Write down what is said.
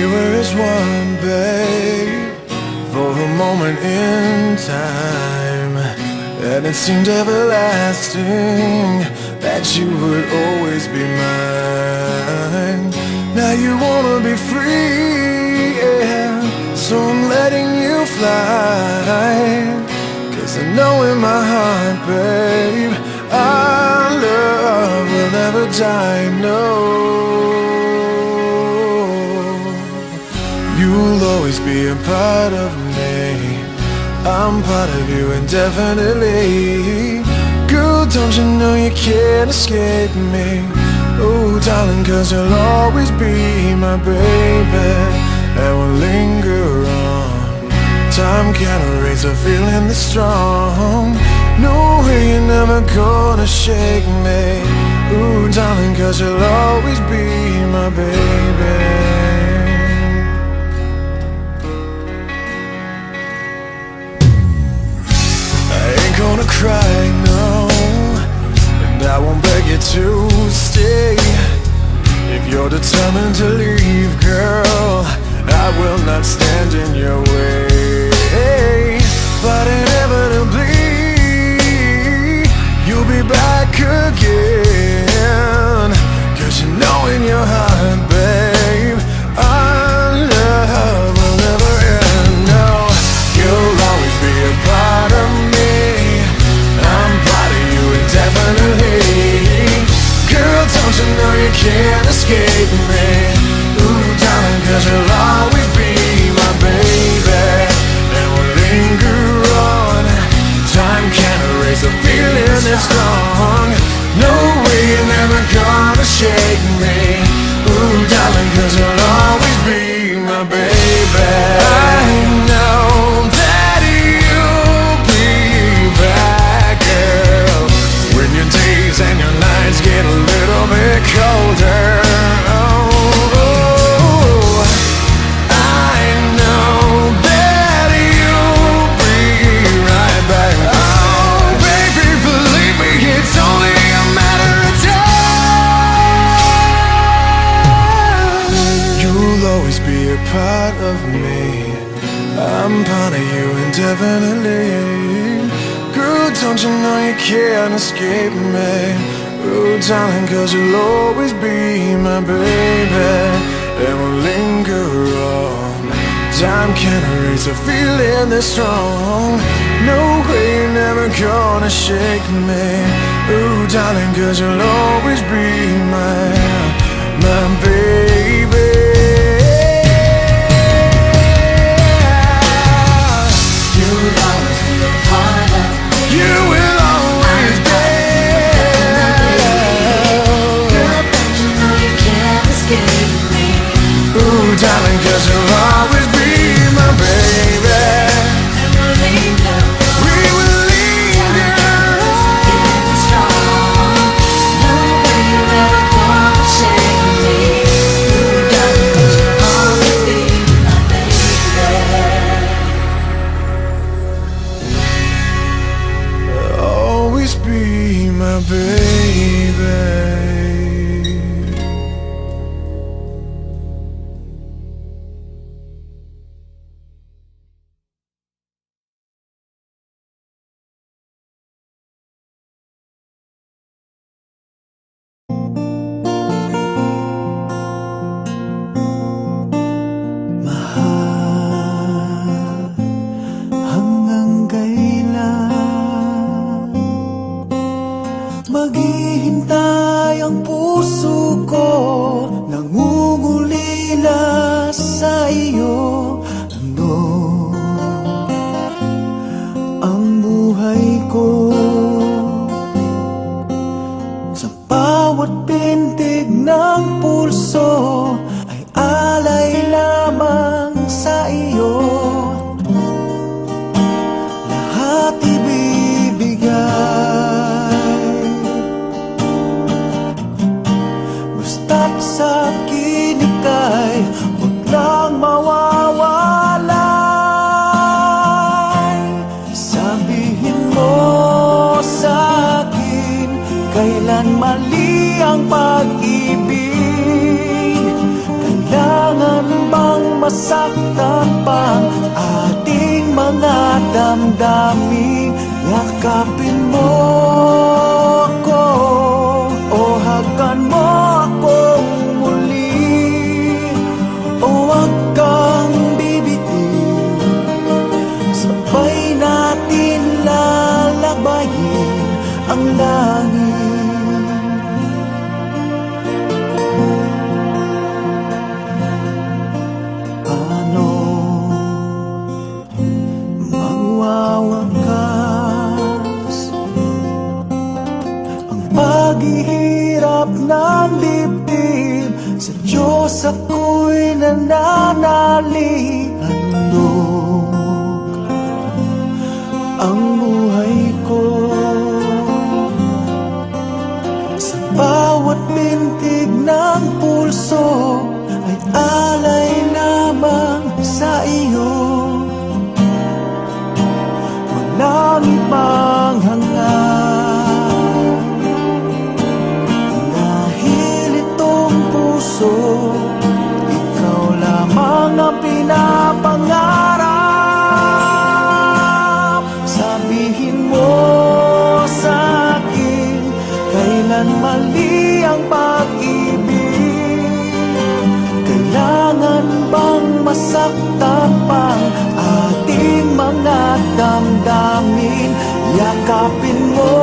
were as one, babe, for a moment in time, and it seemed everlasting that you would always be mine. Now you wanna be free, yeah, so I'm letting you fly. 'Cause I know in my heart, babe, our love will never die, no. You'll always be a part of me, I'm part of you indefinitely. Girl, don't you know you can't escape me? Oh, darling, 'cause you'll always be my baby, and we'll linger on. Time can't erase a feeling that's strong. No way, you're never gonna shake me. Ooh, darling, 'cause you'll always be my baby. Gonna cry, no, and I won't beg you to stay. If you're determined to leave, girl, I will not stand in your way. But inevitably, you'll be back again. 'Cause you know in your heart, babe, our love will never end. No, you'll always be a part of me, definitely. Girl, don't you know you can't escape me? Ooh, darling, 'cause you'll always be my baby, and we'll linger on. Time can't erase a feeling that's strong. No way, you're never gonna shake me. Ooh, darling, 'cause you'll always be my baby. I know that you'll be back, girl, when your days and your nights get a little bit colder. Oh, I know that you'll be right back. Oh, baby, believe me, it's only a matter of time. You'll always be a part of me, I'm part of you indefinitely. Girl, don't you know you can't escape me? Oh, darling, 'cause you'll always be my baby, and we'll linger on. Time can't erase a feeling that's strong. No way, you're never gonna shake me. Oh, darling, 'cause you'll always be my baby. You'll always be a part of me. You will always be. Girl, don't you know you can't escape me? Ooh, darling, 'cause you'll always be my baby, and we'll linger. We will linger. Getting strong. No way you're ever gonna shake me. Ooh, darling, 'cause you'll always be my baby. Always be my baby. Mahal, hanggang kailan maghihintay ang puso ko, nangungulila sa iyo. Ano ang buhay ko? Sa bawat pintig ng pulso ay alay lamang sa iyo. Lahat ibibigay, basta't sa akin ika'y huwag lang mawawalay. Sabihin mo sa akin, kailan mali ang pag-ibig. masaktan pang ating mga damdamin. Yakapin mo ako o hagan mo akong muli, o wag kang bibitiw. Sabay natin lalabayin ang langit. Paano magwawakas ang paghihirap ng dibdib? Sa Diyos ako'y nananalig. Handog ang buhay ko sa bawat bintig ng pulso, ay alay lamang sa iyo. Walang ibang hangad, dahil itong puso, ikaw lamang ang pinapangarap. Sabihin mo sa akin, kailan mali ang pag-ibig? Kailangan bang masaktan pang ating mga damdamin? Yakapin mo